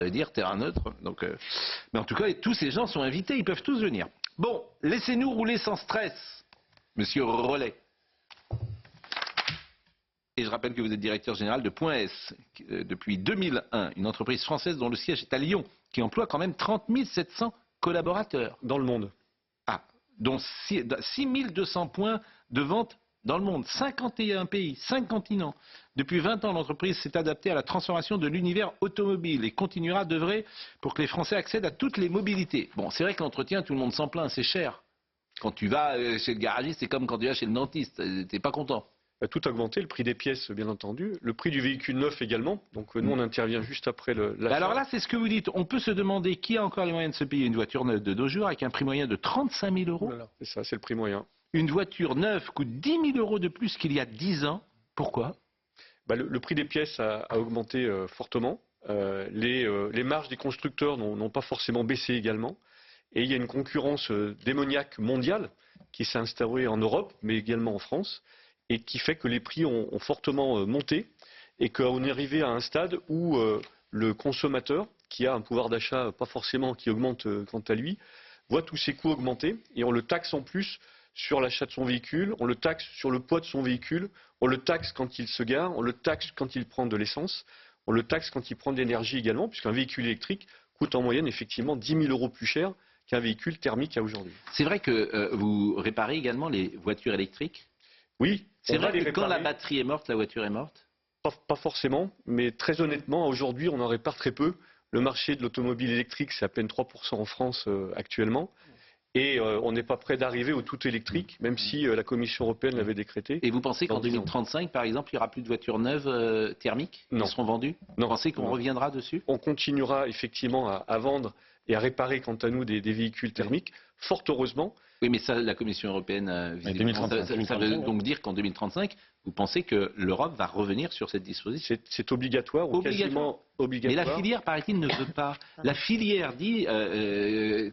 Ça veut dire terrain neutre. Donc, mais en tout cas, tous ces gens sont invités, ils peuvent tous venir. Bon, laissez-nous rouler sans stress, monsieur Rollet. Et je rappelle que vous êtes directeur général de Point S depuis 2001, une entreprise française dont le siège est à Lyon, qui emploie quand même 30 700 collaborateurs. Dans le monde. Ah, dont 6 200 points de vente dans le monde, 51 pays, 5 continents. Depuis 20 ans, l'entreprise s'est adaptée à la transformation de l'univers automobile et continuera d'œuvrer pour que les Français accèdent à toutes les mobilités. Bon, c'est vrai que l'entretien, tout le monde s'en plaint, c'est cher. Quand tu vas chez le garagiste, c'est comme quand tu vas chez le dentiste, t'es pas content. Tout a augmenté, le prix des pièces bien entendu, le prix du véhicule neuf également, donc nous on intervient juste après l'achat. Alors là c'est ce que vous dites, on peut se demander qui a encore les moyens de se payer une voiture neuve de nos jours avec un prix moyen de 35 000 euros. Voilà, c'est ça, c'est le prix moyen. Une voiture neuve coûte 10 000 euros de plus qu'il y a 10 ans, pourquoi? Le prix des pièces a augmenté fortement, les marges des constructeurs n'ont pas forcément baissé également, et il y a une concurrence démoniaque mondiale qui s'est instaurée en Europe, mais également en France, et qui fait que les prix ont fortement monté et qu'on est arrivé à un stade où le consommateur, qui a un pouvoir d'achat pas forcément qui augmente quant à lui, voit tous ses coûts augmenter et on le taxe en plus sur l'achat de son véhicule, on le taxe sur le poids de son véhicule, on le taxe quand il se gare, on le taxe quand il prend de l'essence, on le taxe quand il prend de l'énergie également, puisqu'un véhicule électrique coûte en moyenne effectivement 10 000 euros plus cher qu'un véhicule thermique à aujourd'hui. C'est vrai que vous réparez également les voitures électriques? Oui. C'est vrai que quand la batterie est morte, la voiture est morte? Pas forcément, mais très honnêtement, aujourd'hui, on en répare très peu. Le marché de l'automobile électrique, c'est à peine 3% en France actuellement. Et on n'est pas prêt d'arriver au tout électrique, même si la Commission européenne l'avait décrété. Et vous pensez qu'en 2035, par exemple, il n'y aura plus de voitures neuves thermiques qui seront vendues? Non. Vous pensez qu'on reviendra dessus? On continuera effectivement à vendre et à réparer, quant à nous, des véhicules thermiques, fort heureusement. Oui, mais ça, la Commission européenne, ça veut donc dire qu'en 2035, vous pensez que l'Europe va revenir sur cette disposition? C'est obligatoire ou quasiment obligatoire. Mais la filière, paraît-il, ne veut pas. La filière dit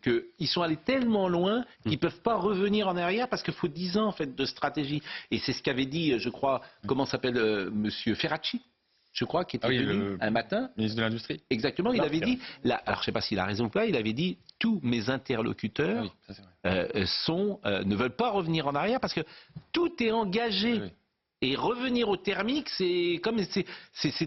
qu'ils sont allés tellement loin qu'ils ne peuvent pas revenir en arrière parce qu'il faut 10 ans en fait, de stratégie. Et c'est ce qu'avait dit, je crois, comment s'appelle Monsieur Ferracci, je crois, qui était venu un matin. Ministre de l'Industrie. Exactement, il avait dit, alors je ne sais pas s'il a raison ou pas, il avait dit tous mes interlocuteurs ne veulent pas revenir en arrière parce que tout est engagé. Oui. Et revenir au thermique, c'est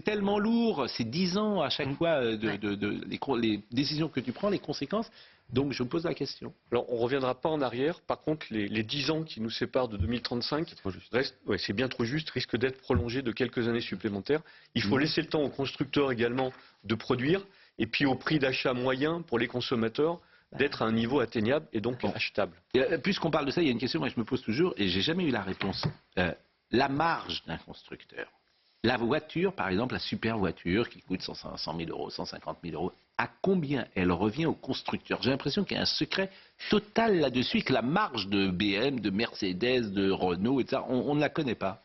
tellement lourd, c'est 10 ans à chaque fois les décisions que tu prends, les conséquences. Donc je me pose la question. Alors on ne reviendra pas en arrière. Par contre, les 10 ans qui nous séparent de 2035, c'est bien trop juste, risquent d'être prolongés de quelques années supplémentaires. Il faut laisser le temps aux constructeurs également de produire, et puis au prix d'achat moyen pour les consommateurs d'être à un niveau atteignable et donc achetable. Puisqu'on parle de ça, il y a une question que je me pose toujours et j'ai jamais eu la réponse. La marge d'un constructeur. La voiture, par exemple, la super voiture qui coûte 100 000 euros, 150 000 euros, à combien elle revient au constructeur? J'ai l'impression qu'il y a un secret total là-dessus et que la marge de BM, de Mercedes, de Renault, etc., on ne la connaît pas.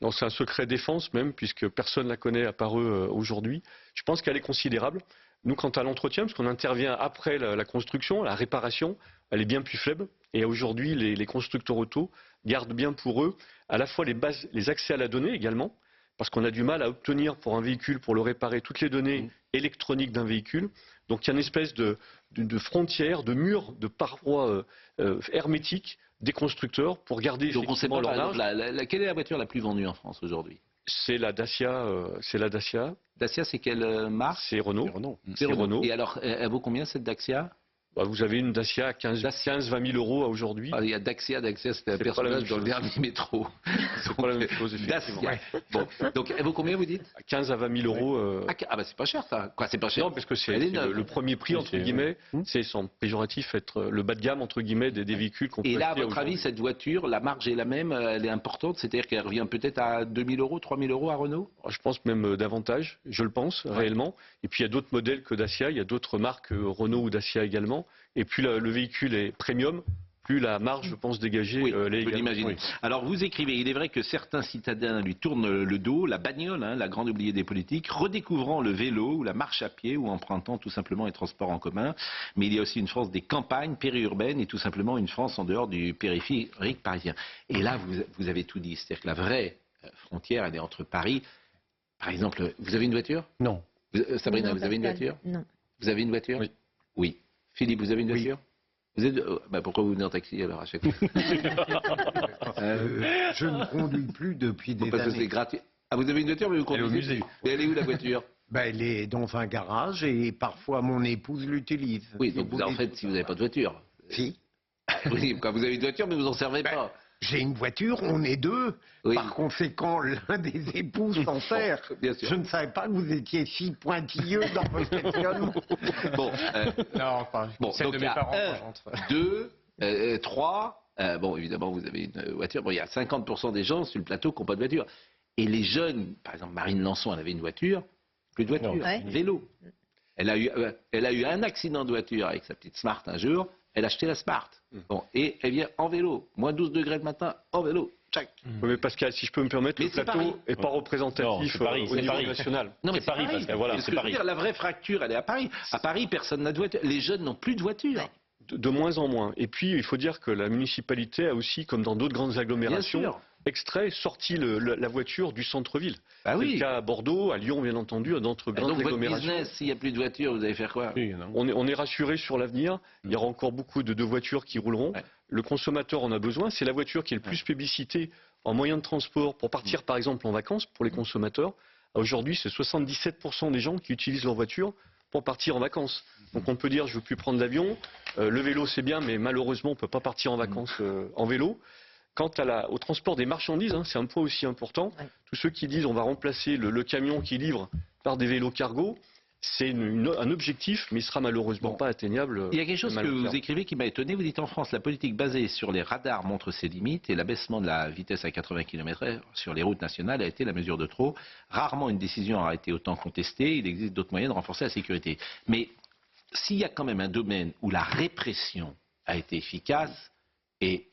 Non, c'est un secret défense même, puisque personne ne la connaît à part eux aujourd'hui. Je pense qu'elle est considérable. Nous, quant à l'entretien, parce qu'on intervient après la construction, la réparation, elle est bien plus faible. Et aujourd'hui, les constructeurs auto gardent bien pour eux à la fois les accès à la donnée également, parce qu'on a du mal à obtenir pour un véhicule, pour le réparer, toutes les données électroniques d'un véhicule. Donc il y a une espèce de frontière, de mur, de parois hermétiques des constructeurs pour garder effectivement leur marge. Quelle est la voiture la plus vendue en France aujourd'hui? C'est la Dacia. Dacia, c'est quelle marque? C'est Renault. C'est Renault. Et alors, elle vaut combien cette Dacia? Vous avez une Dacia à 15-20 000 euros aujourd'hui. Il y a Dacia, c'était un personnage dans le dernier métro. C'est pas la même chose, effectivement. Bon, donc elle vaut combien, vous dites? 15 à 20 000 euros. Ah bah c'est pas cher ça. Quoi, c'est pas cher? Non, parce que c'est le premier prix, entre guillemets, c'est sans péjoratif être le bas de gamme, entre guillemets, des véhicules qu'on peut acheter. Et là, à votre avis, cette voiture, la marge est la même, elle est importante, c'est-à-dire qu'elle revient peut-être à 2 000 euros, 3 000 euros à Renault? Je pense même davantage, je le pense, réellement. Et puis il y a d'autres modèles que Dacia, il y a d'autres marques, Renault ou Dacia également. Et plus le véhicule est premium, plus la marge, je pense, dégagée l'est également. Oui. Alors vous écrivez, il est vrai que certains citadins lui tournent le dos, la bagnole, la grande oubliée des politiques, redécouvrant le vélo ou la marche à pied ou empruntant tout simplement les transports en commun. Mais il y a aussi une France des campagnes périurbaines et tout simplement une France en dehors du périphérique parisien. Et là, vous avez tout dit, c'est-à-dire que la vraie frontière, elle est entre Paris. Par exemple, vous avez une voiture? Non. Sabrina, Non, vous avez une Pascal, voiture? Non. Vous avez une voiture? Oui. Oui. Philippe, vous avez une Oui. voiture? Vous êtes... pourquoi vous venez en taxi alors à chaque fois? Je ne conduis plus depuis des Parce que c'est années. gratuit. Ah, vous avez une voiture, mais vous Elle est au conduisez musée. plus. Et elle est où la voiture? Ben, elle est dans un garage et parfois mon épouse l'utilise. Oui, Si donc vous en voulez fait, tout si vous n'avez pas de voiture. Si. Oui, quand vous avez une voiture, mais vous n'en servez Ben, pas. J'ai une voiture, on est deux. Oui. Par conséquent, l'un des époux s'en sert. bien sûr. Je ne savais pas que vous étiez si pointilleux dans vos questionnements. Bon, Non, enfin, bon, celle donc de il y mes a parents, un, quand j'entre. 2, 3. Bon, évidemment, vous avez une voiture. Bon, il y a 50% des gens sur le plateau qui n'ont pas de voiture. Et les jeunes, par exemple, Marine Lançon, elle avait une voiture. Plus de voiture, Ouais. vélo. Elle a eu un accident de voiture avec sa petite Smart un jour. Elle a acheté la Smart. Bon, et elle vient en vélo. Moins 12 degrés le matin, en vélo. Tchac. Oui, mais Pascal, si je peux me permettre, Mais le c'est plateau Paris. n'est pas représentatif Non, c'est Paris, au c'est niveau Paris. national. Non, mais C'est c'est Paris, Paris. Pascal, voilà, C'est ce c'est que je veux Paris. dire, la vraie fracture, elle est à Paris. À Paris, personne n'a de voiture. Les jeunes n'ont plus de voiture. Ouais. De moins en moins. Et puis, il faut dire que la municipalité a aussi, comme dans d'autres grandes Bien agglomérations, sûr. extrait, sorti la voiture du centre-ville. Bah C'est oui. le cas à Bordeaux, à Lyon, bien entendu, à d'autres Bah, grandes donc votre agglomérations. business, s'il n'y a plus de voiture, vous allez faire quoi? Oui, non. On est rassuré sur l'avenir. Il y aura encore beaucoup de voitures qui rouleront. Ouais. Le consommateur en a besoin. C'est la voiture qui est le plus plébiscitée en moyen de transport pour partir, par exemple, en vacances pour les consommateurs. Aujourd'hui, c'est 77% des gens qui utilisent leur voiture pour partir en vacances. Donc on peut dire, je ne veux plus prendre l'avion. Le vélo, c'est bien, mais malheureusement, on ne peut pas partir en vacances en vélo. Quant au transport des marchandises, c'est un point aussi important. Ouais. Tous ceux qui disent on va remplacer le camion qui livre par des vélos cargo, c'est un objectif, mais il sera malheureusement Bon. pas atteignable. Il y a quelque chose à que mal vous terme. écrivez qui m'a étonné. Vous dites en France, la politique basée sur les radars montre ses limites et l'abaissement de la vitesse à 80 km/h sur les routes nationales a été la mesure de trop. Rarement une décision aura été autant contestée. Il existe d'autres moyens de renforcer la sécurité. Mais s'il y a quand même un domaine où la répression a été efficace, et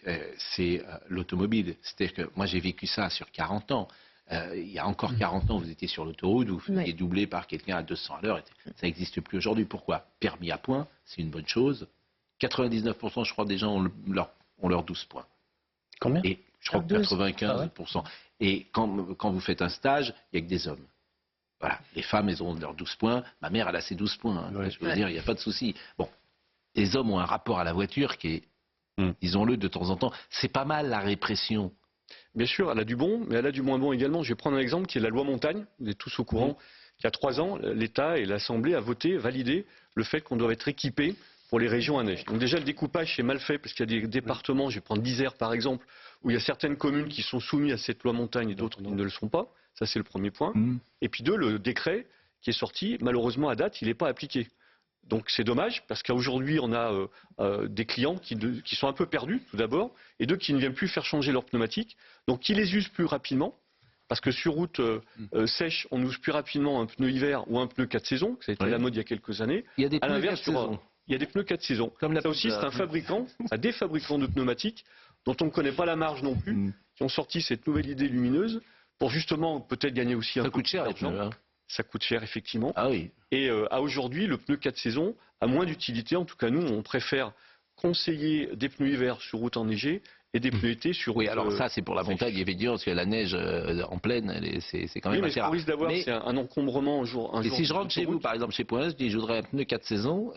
c'est l'automobile. C'est-à-dire que moi j'ai vécu ça sur 40 ans. Il y a encore 40 ans, vous étiez sur l'autoroute, vous faisiez Oui. doubler par quelqu'un à 200 à l'heure. Ça n'existe plus aujourd'hui. Pourquoi? Permis à points, c'est une bonne chose. 99%, je crois, des gens ont leurs 12 points. Combien? Et je crois que Leurs 12. 95%. Et quand vous faites un stage, il n'y a que des hommes. Voilà. Les femmes, elles ont leurs 12 points. Ma mère, elle a ses 12 points. Hein. Ouais. Je veux dire, il n'y a pas de souci. Bon. Les hommes ont un rapport à la voiture qui est, disons-le, de temps en temps. C'est pas mal la répression. Bien sûr, elle a du bon, mais elle a du moins bon également. Je vais prendre un exemple qui est la loi montagne. Vous êtes tous au courant qu'il y a 3 ans, l'État et l'Assemblée a voté, validé le fait qu'on doit être équipé pour les régions à neige. Donc déjà, le découpage est mal fait parce qu'il y a des départements, je vais prendre l'Isère par exemple, où il y a certaines communes qui sont soumises à cette loi montagne et d'autres qui ne le sont pas. Ça, c'est le premier point. Et puis 2, le décret qui est sorti, malheureusement à date, il n'est pas appliqué. Donc c'est dommage parce qu'aujourd'hui on a des clients qui sont un peu perdus tout d'abord et 2 qui ne viennent plus faire changer leurs pneumatiques, donc qui les usent plus rapidement parce que sur route sèche on use plus rapidement un pneu hiver ou un pneu 4 saisons, ça a été Oui. la mode il y a quelques années. Il y a des À pneus l'inverse, 4 saisons. il y a des pneus 4 saisons. Comme la Ça aussi c'est des fabricants de pneumatiques dont on ne connaît pas la marge non plus, qui ont sorti cette nouvelle idée lumineuse pour justement peut-être gagner aussi un Ça peu coûte cher les d'argent. pneus. Hein. Ça coûte cher effectivement. Ah oui. Et à aujourd'hui, le pneu 4 saisons a moins d'utilité. En tout cas, nous, on préfère conseiller des pneus hiver sur route enneigée et des pneus été sur route. Oui, alors ça c'est pour la sèche. montagne évidemment, parce que la neige en pleine, c'est quand Oui, même mais assez ce qu'on rare. risque d'avoir, Mais- c'est un encombrement un jour. Et si je rentre chez vous, d'autoroute, par exemple chez Point, je dis je voudrais un pneu 4 saisons,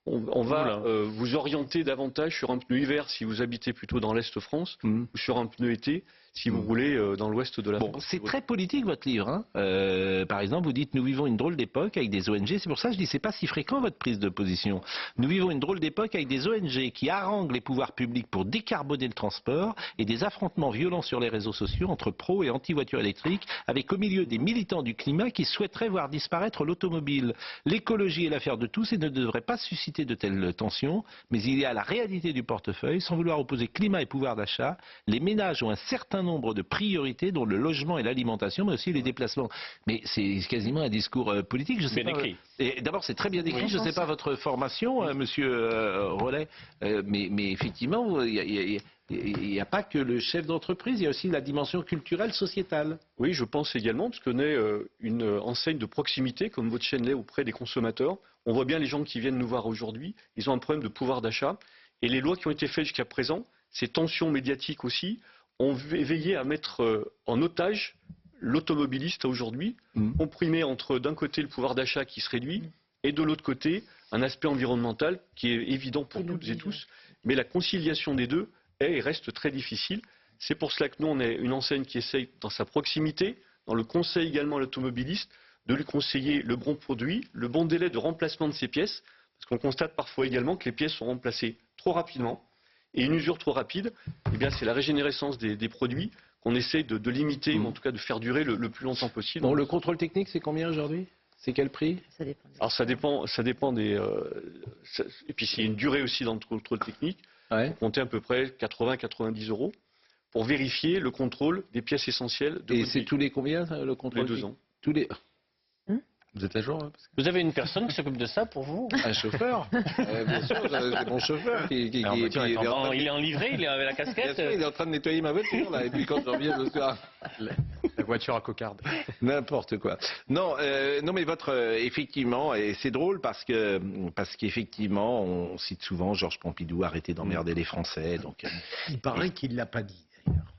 on va Oula. vous orienter davantage sur un pneu hiver si vous habitez plutôt dans l'Est France, ou sur un pneu été si vous roulez dans l'Ouest de la Bon, France. c'est très politique votre livre. Hein. Par exemple, vous dites nous vivons une drôle d'époque avec des ONG. C'est pour ça que je dis c'est pas si fréquent votre prise de position. Nous vivons une drôle d'époque avec des ONG qui haranguent les pouvoirs publics pour décarboner le transport et des affrontements violents sur les réseaux sociaux entre pro et anti-voitures électriques, avec au milieu des militants du climat qui souhaiteraient voir disparaître l'automobile. L'écologie est l'affaire de tous et ne devrait pas susciter de telles tensions, mais il y a la réalité du portefeuille. Sans vouloir opposer climat et pouvoir d'achat, les ménages ont un certain nombre de priorités, dont le logement et l'alimentation, mais aussi les déplacements. Mais c'est quasiment un discours politique. Je sais Bien pas, écrit. et d'abord, c'est très bien écrit. Oui, Je ne sais pas votre formation, monsieur Rollet, mais effectivement, il n'y a pas que le chef d'entreprise, il y a aussi la dimension culturelle, sociétale. Oui, je pense également, parce qu'on est une enseigne de proximité, comme votre chaîne l'est auprès des consommateurs. On voit bien les gens qui viennent nous voir aujourd'hui, ils ont un problème de pouvoir d'achat. Et les lois qui ont été faites jusqu'à présent, ces tensions médiatiques aussi, ont veillé à mettre en otage l'automobiliste a aujourd'hui comprimé entre d'un côté le pouvoir d'achat qui se réduit et de l'autre côté un aspect environnemental qui est évident pour toutes et tous, mais la conciliation des deux est et reste très difficile. C'est pour cela que nous, on est une enseigne qui essaye, dans sa proximité, dans le conseil également à l'automobiliste, de lui conseiller le bon produit, le bon délai de remplacement de ses pièces, parce qu'on constate parfois également que les pièces sont remplacées trop rapidement, et une usure trop rapide, eh bien, c'est la régénérescence des produits qu'on essaye de limiter, ou en tout cas de faire durer le plus longtemps possible. Bon, le contrôle technique, c'est combien aujourd'hui? C'est quel prix? Ça dépend. Alors ça dépend des... et puis c'est une durée aussi dans le contrôle technique. Ouais. Compter à peu près 80-90 € pour vérifier le contrôle des pièces essentielles de Et votre c'est véhicule. tous les combien, ça, le contrôle? Les 2 ans. Tous les... Vous êtes à jour hein, Vous avez une personne qui s'occupe de ça pour vous? Un chauffeur. Bien sûr, c'est mon chauffeur qui Alors, voiture est en Il est en livrée, il est avec la Bien casquette. sûr, il est en train de nettoyer ma voiture, là. Et puis quand je reviens le soir, La voiture à cocarde. n'importe quoi. Non, non, mais effectivement, et c'est drôle parce qu'effectivement, on cite souvent Georges Pompidou, arrêtez d'emmerder les Français. Donc, Il paraît qu'il ne l'a pas dit, d'ailleurs.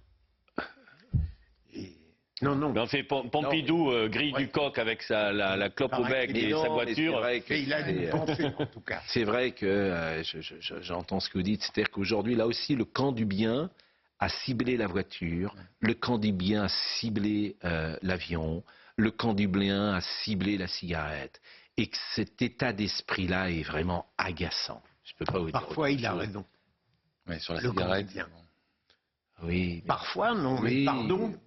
Et- Non, non. Mais on fait Pompidou grille du coq avec la clope au bec mais et non, sa mais voiture. c'est vrai que Mais il a une c'est- pensée, en tout cas. C'est vrai que j'entends ce que vous dites, c'est-à-dire qu'aujourd'hui, là aussi, le camp du bien a ciblé la voiture, le camp du bien a ciblé l'avion, le camp du bien a ciblé la cigarette, et que cet état d'esprit-là est vraiment agaçant. Je peux pas vous dire Parfois, autre il a chose. raison. Ouais, sur la Le cigarette. candidat. Oui, mais- Parfois, non, mais Oui.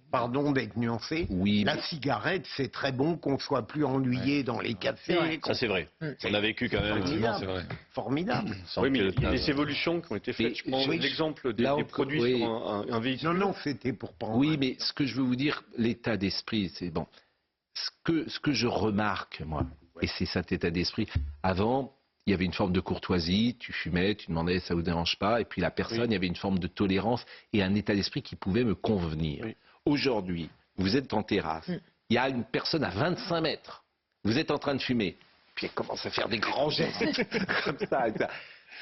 pardon d'être nuancé. oui, La cigarette, c'est très bon qu'on soit plus ennuyé dans les cafés. Ça c'est vrai. On a vécu quand même. Formidable. C'est vrai. Formidable. Oui, mais il y a des évolutions qui ont été faites. Mais- Je prends oui, l'exemple des là, on- produits oui. sur un véhicule. Non, non, c'était pour prendre. oui, mais ce que je veux vous dire, l'état d'esprit, c'est bon. Ce que je remarque, moi, et c'est cet état d'esprit, avant, il y avait une forme de courtoisie, tu fumais, tu demandais ça vous dérange pas, et puis la personne, Oui. il y avait une forme de tolérance et un état d'esprit qui pouvait me convenir. Oui. Aujourd'hui, vous êtes en terrasse, il y a une personne à 25 mètres, vous êtes en train de fumer, puis elle commence à faire des grands gestes comme ça. Et ça.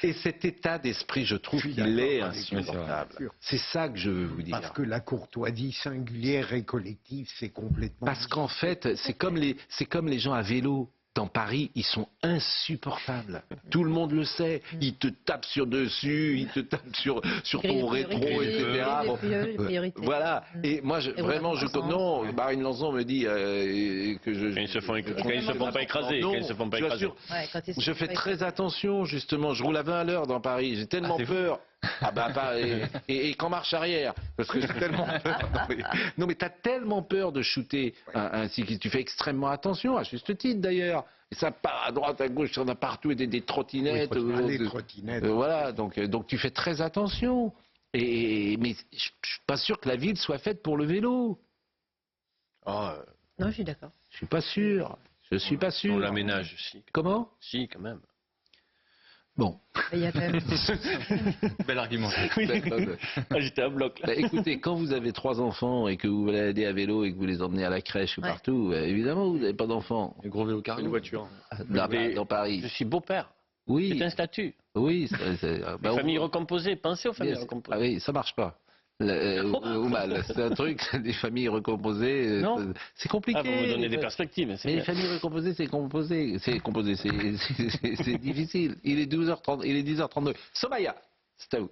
Et cet état d'esprit, je trouve qu'il d'accord est avec vous. insupportable. C'est ça que je veux vous dire. Parce que la courtoisie singulière et collective, c'est complètement. Parce qu'en fait, c'est comme les gens à vélo. Dans Paris, ils sont insupportables. Tout le monde le sait. Ils te tapent sur dessus, ils te tapent sur ton rétro, etc. Bon, Les priorités. voilà. Et moi, vraiment, non. Marine Lançon me dit que je. Quand ils se font pas écraser. Non, Quand ils se font pas je vous écraser. assure, Ouais, quand ils sont je fais pas très attention, justement. Je roule à 20 à l'heure dans Paris. J'ai tellement peur. Ah bah, et qu'en marche arrière. Parce que j'ai tellement peur. Non, mais t'as tellement peur de shooter un cycliste. Tu fais extrêmement attention, à juste titre d'ailleurs. Et ça part à droite, à gauche, il y en a partout, et des trottinettes. les trottinettes. Voilà, donc tu fais très attention. Mais je suis pas sûr que la ville soit faite pour le vélo. Oh, Non, je suis d'accord. Je suis pas sûr. Je suis pas sûr. On l'aménage aussi. Comment? Si, quand même. Bon. Il y a quand même. bel argument. Ah, j'étais à bloc là. Bah, écoutez, quand vous avez 3 enfants et que vous voulez aller à vélo et que vous les emmenez à la crèche ou Ouais. partout, évidemment, vous n'avez pas d'enfants Le gros vélo cargo. Une voiture. dans Paris. Je suis beau-père. Oui, C'est un statut. oui. Bah, Famille recomposée. Pensez aux familles ah recomposées. oui, ça marche pas. Ou mal. C'est un truc, des familles recomposées, Non. c'est compliqué. Ah, vous me donnez des perspectives. Mais Mais c'est les bien. familles recomposées, c'est difficile. Il est 12h30, il est 10h32. Somaya, c'est à vous.